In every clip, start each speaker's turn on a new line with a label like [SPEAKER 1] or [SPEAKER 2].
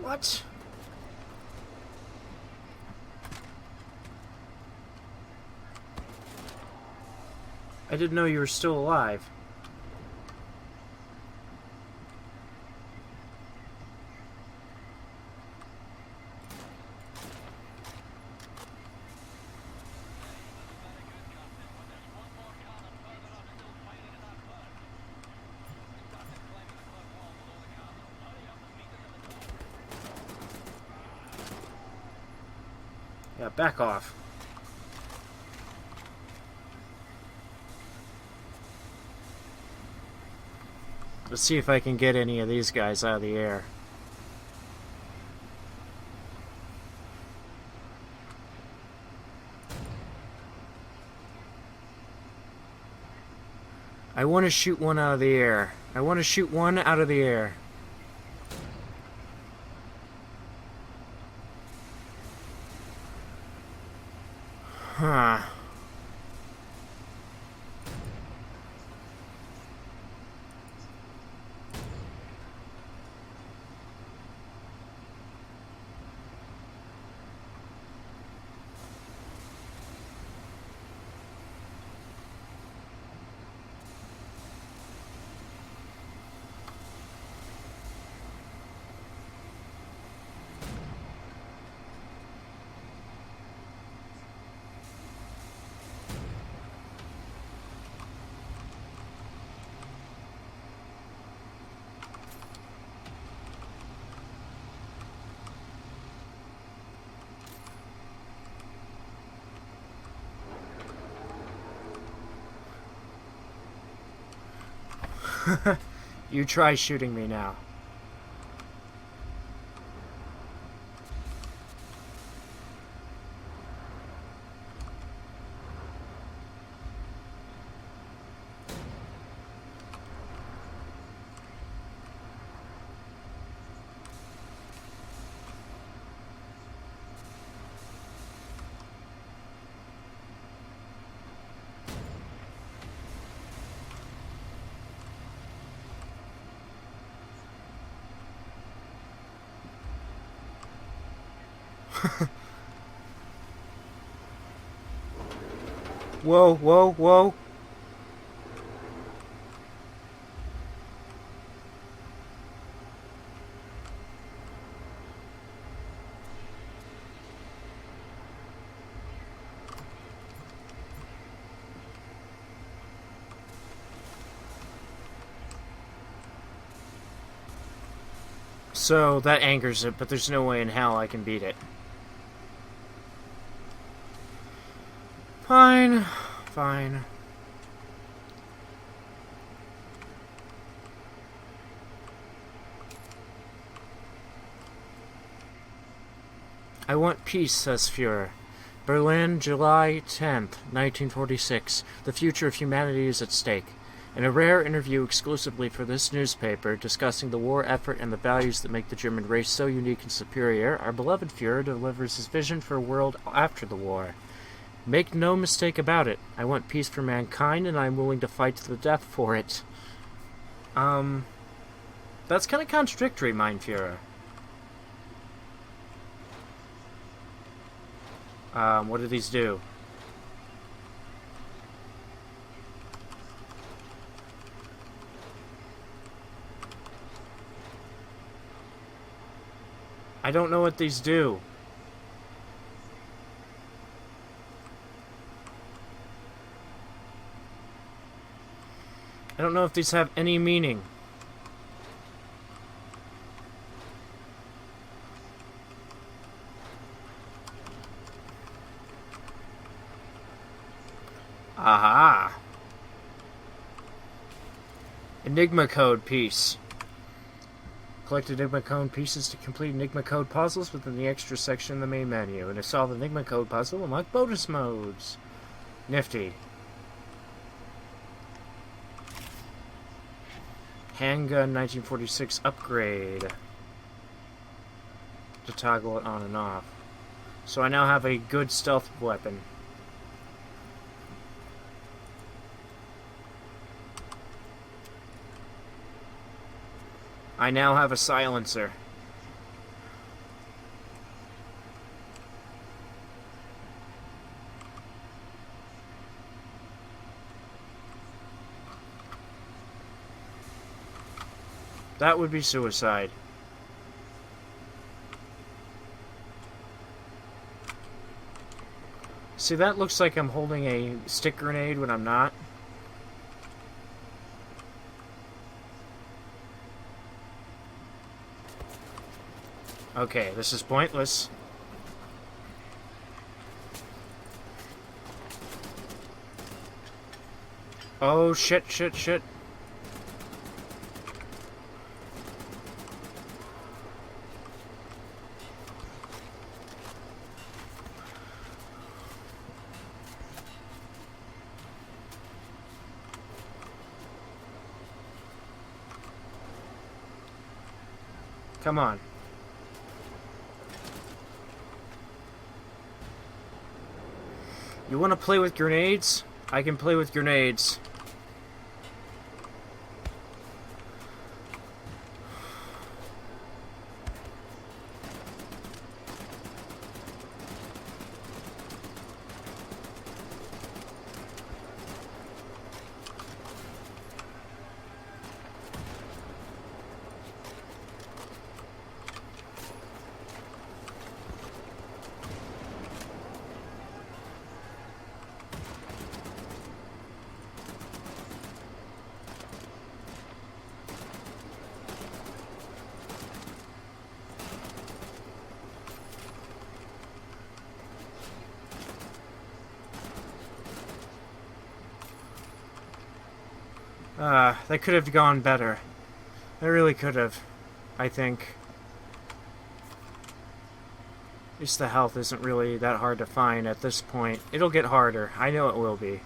[SPEAKER 1] What? I didn't know you were still alive. Yeah, back off. Let's see if I can get any of these guys out of the air. I want to shoot one out of the air. I want to shoot one out of the air. Huh. You try shooting me now. Whoa, whoa, whoa. So that angers it, but there's no way in hell I can beat it. Fine. Fine. I want peace, says Fuhrer. Berlin, July 10th, 1946. The future of humanity is at stake. In a rare interview exclusively for this newspaper, discussing the war effort and the values that make the German race so unique and superior, our beloved Fuhrer delivers his vision for a world after the war. Make no mistake about it. I want peace for mankind, and I'm willing to fight to the death for it. That's kind of contradictory, mein Führer. What do these do? I don't know what these do. I don't know if these have any meaning. Aha! Enigma code piece. Collect Enigma code pieces to complete Enigma code puzzles within the extra section in the main menu. And to solve the Enigma code puzzle, unlock bonus modes. Nifty. Handgun 1946 upgrade. To toggle it on and off. So I now have a good stealth weapon. I now have a silencer. That would be suicide. See, that looks like I'm holding a stick grenade when I'm not. Okay, this is pointless. Oh, shit, shit, shit. Come on. You want to play with grenades? I can play with grenades. That could have gone better. They really could have, I think. At least the health isn't really that hard to find at this point. It'll get harder. I know it will be.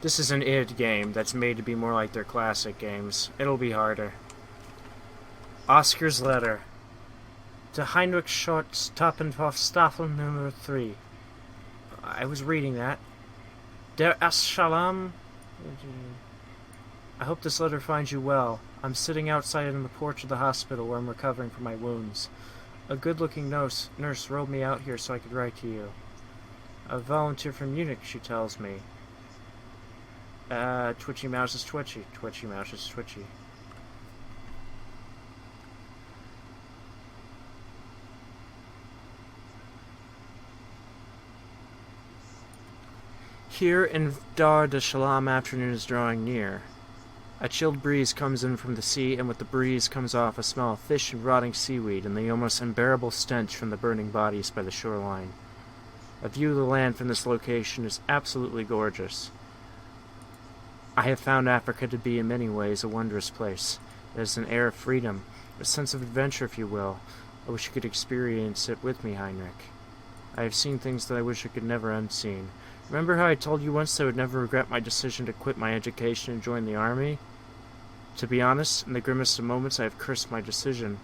[SPEAKER 1] This is an id game that's made to be more like their classic games. It'll be harder. Oscar's letter. To Heinrich Schott, Staffel number 3. I was reading that. Der Assalam. I hope this letter finds you well. I'm sitting outside on the porch of the hospital where I'm recovering from my wounds. A good-looking nurse rolled me out here so I could write to you. A volunteer from Munich, she tells me. Twitchy mouse is twitchy. Twitchy mouse is twitchy. Here in Dar de Shalom, afternoon is drawing near. A chilled breeze comes in from the sea, and with the breeze comes off a smell of fish and rotting seaweed, and the almost unbearable stench from the burning bodies by the shoreline. A view of the land from this location is absolutely gorgeous. I have found Africa to be in many ways a wondrous place. It has an air of freedom, a sense of adventure, if you will. I wish you could experience it with me, Heinrich. I have seen things that I wish I could never unseen. Remember how I told you once I would never regret my decision to quit my education and join the army? To be honest, in the grimmest of moments I have cursed my decision.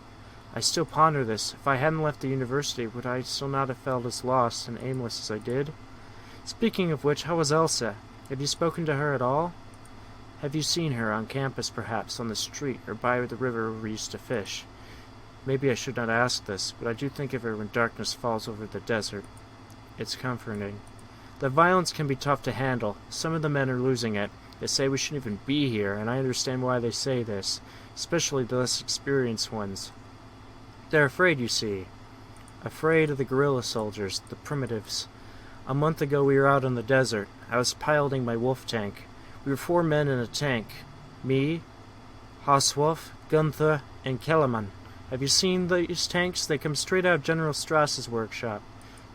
[SPEAKER 1] I still ponder this. If I hadn't left the university, would I still not have felt as lost and aimless as I did? Speaking of which, how was Elsa? Have you spoken to her at all? Have you seen her on campus, perhaps, on the street, or by the river where we used to fish? Maybe I should not ask this, but I do think of her when darkness falls over the desert. It's comforting. The violence can be tough to handle. Some of the men are losing it. They say we shouldn't even be here, and I understand why they say this, especially the less experienced ones. They're afraid, you see. Afraid of the guerrilla soldiers, the primitives. A month ago we were out in the desert. I was piloting my wolf tank. We were 4 men in a tank. Me, Hauswolf, Gunther, and Kellerman. Have you seen these tanks? They come straight out of General Strauss's workshop.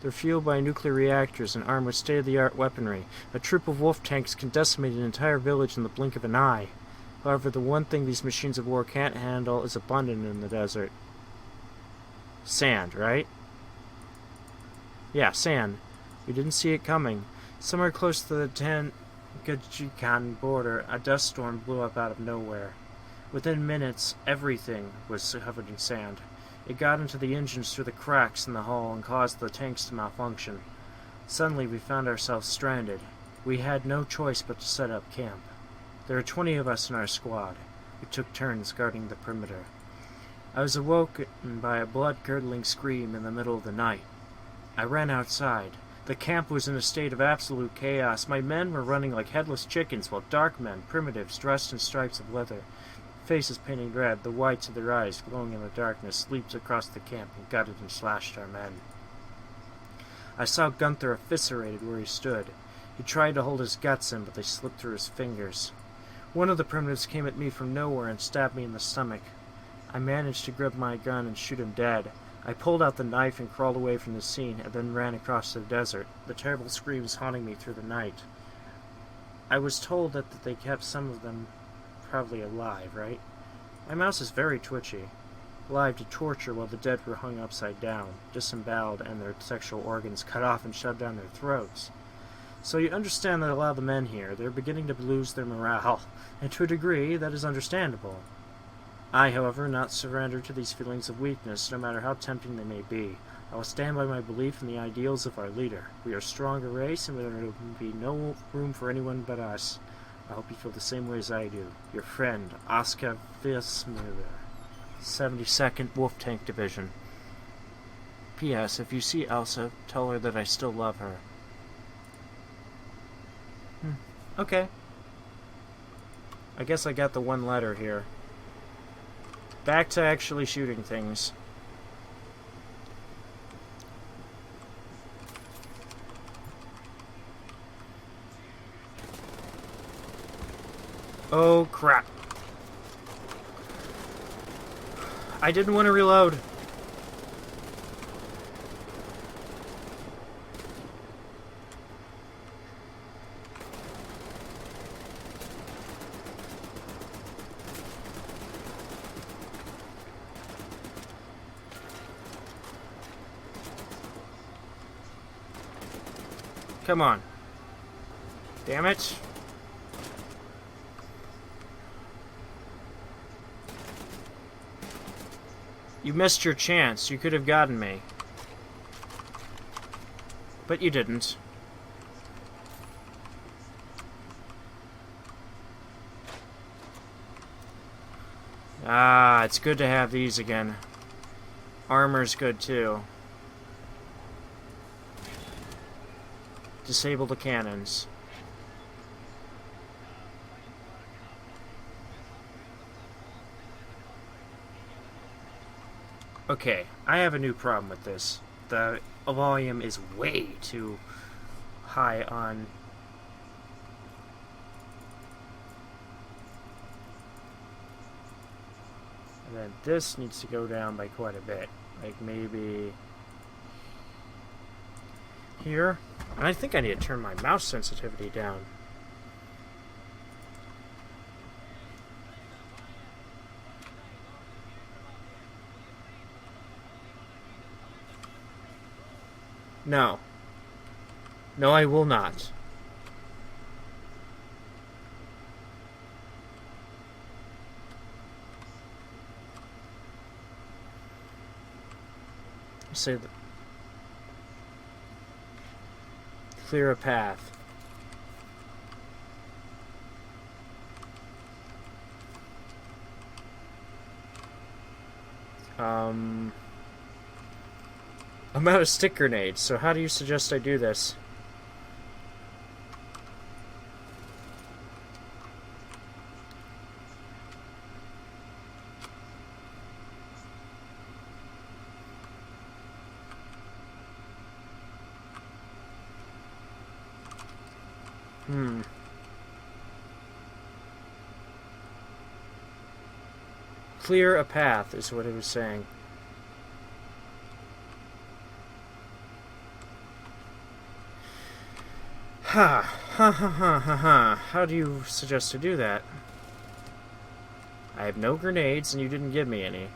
[SPEAKER 1] They're fueled by nuclear reactors and armed with state-of-the-art weaponry. A troop of wolf tanks can decimate an entire village in the blink of an eye. However, the one thing these machines of war can't handle is abundant in the desert. Sand, right? Yeah, sand. We didn't see it coming. Somewhere close to the Tanganyika border, a dust storm blew up out of nowhere. Within minutes, everything was covered in sand. It got into the engines through the cracks in the hull and caused the tanks to malfunction. Suddenly, we found ourselves stranded. We had no choice but to set up camp. There were 20 of us in our squad. We took turns guarding the perimeter. I was awoken by a blood-curdling scream in the middle of the night. I ran outside. The camp was in a state of absolute chaos. My men were running like headless chickens, while dark men, primitives, dressed in stripes of leather, Faces painted red, the whites of their eyes glowing in the darkness, leaped across the camp and gutted and slashed our men. I saw Gunther eviscerated where he stood. He tried to hold his guts in, but they slipped through his fingers. One of the primitives came at me from nowhere and stabbed me in the stomach. I managed to grab my gun and shoot him dead. I pulled out the knife and crawled away from the scene, and then ran across the desert, the terrible screams haunting me through the night. I was told that they kept some of them probably alive, right? My mouse is very twitchy. Alive to torture while the dead were hung upside down, disemboweled, and their sexual organs cut off and shoved down their throats. So you understand that a lot of the men here, they're beginning to lose their morale, and to a degree, that is understandable. I, however, not surrender to these feelings of weakness, no matter how tempting they may be. I will stand by my belief in the ideals of our leader. We are a stronger race, and there will be no room for anyone but us. I hope you feel the same way as I do. Your friend, Oscar Vismuller, 72nd Wolf Tank Division. P.S. If you see Elsa, tell her that I still love her. Okay. I guess I got the one letter here. Back to actually shooting things. Oh, crap. I didn't want to reload. Come on. Damn it. You missed your chance. You could have gotten me. But you didn't. Ah, it's good to have these again. Armor's good too. Disable the cannons. Okay, I have a new problem with this. The volume is way too high on... And then this needs to go down by quite a bit. Like maybe... here. And I think I need to turn my mouse sensitivity down. No. No, I will not. Say that. Clear a path. I'm out of stick grenades, so how do you suggest I do this? Clear a path is what it was saying. Ha ha ha ha ha ha. How do you suggest to do that? I have no grenades and you didn't give me any.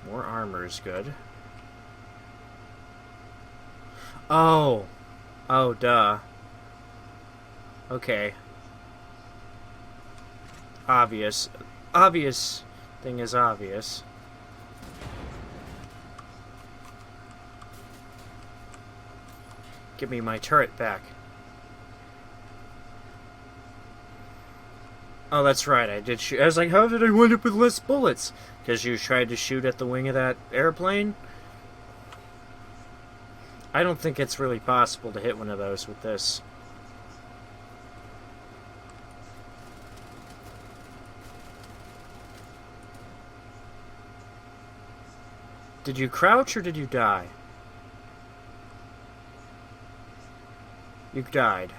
[SPEAKER 1] More armor is good. Oh. Oh, duh. Okay. Obvious. Obvious thing is obvious. Give me my turret back. Oh, that's right, I did shoot. I was like, how did I wind up with less bullets? Because you tried to shoot at the wing of that airplane? I don't think it's really possible to hit one of those with this. Did you crouch or did you die? You died.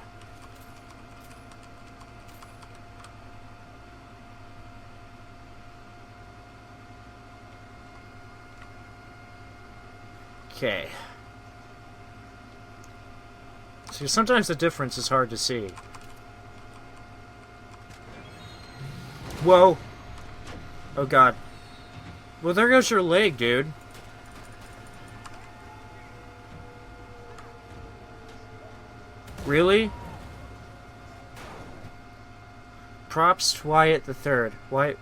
[SPEAKER 1] Okay. So sometimes the difference is hard to see. Whoa! Oh god. Well, there goes your leg, dude. Really? Props to Wyatt III.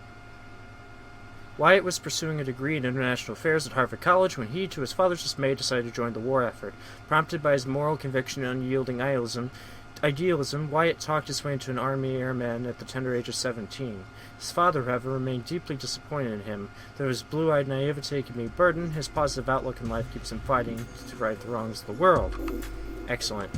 [SPEAKER 1] Wyatt was pursuing a degree in international affairs at Harvard College when he, to his father's dismay, decided to join the war effort. Prompted by his moral conviction and unyielding idealism, Wyatt talked his way into an Army airman at the tender age of 17. His father, however, remained deeply disappointed in him. Though his blue-eyed naivete can be a burden, his positive outlook in life keeps him fighting to right the wrongs of the world. Excellent.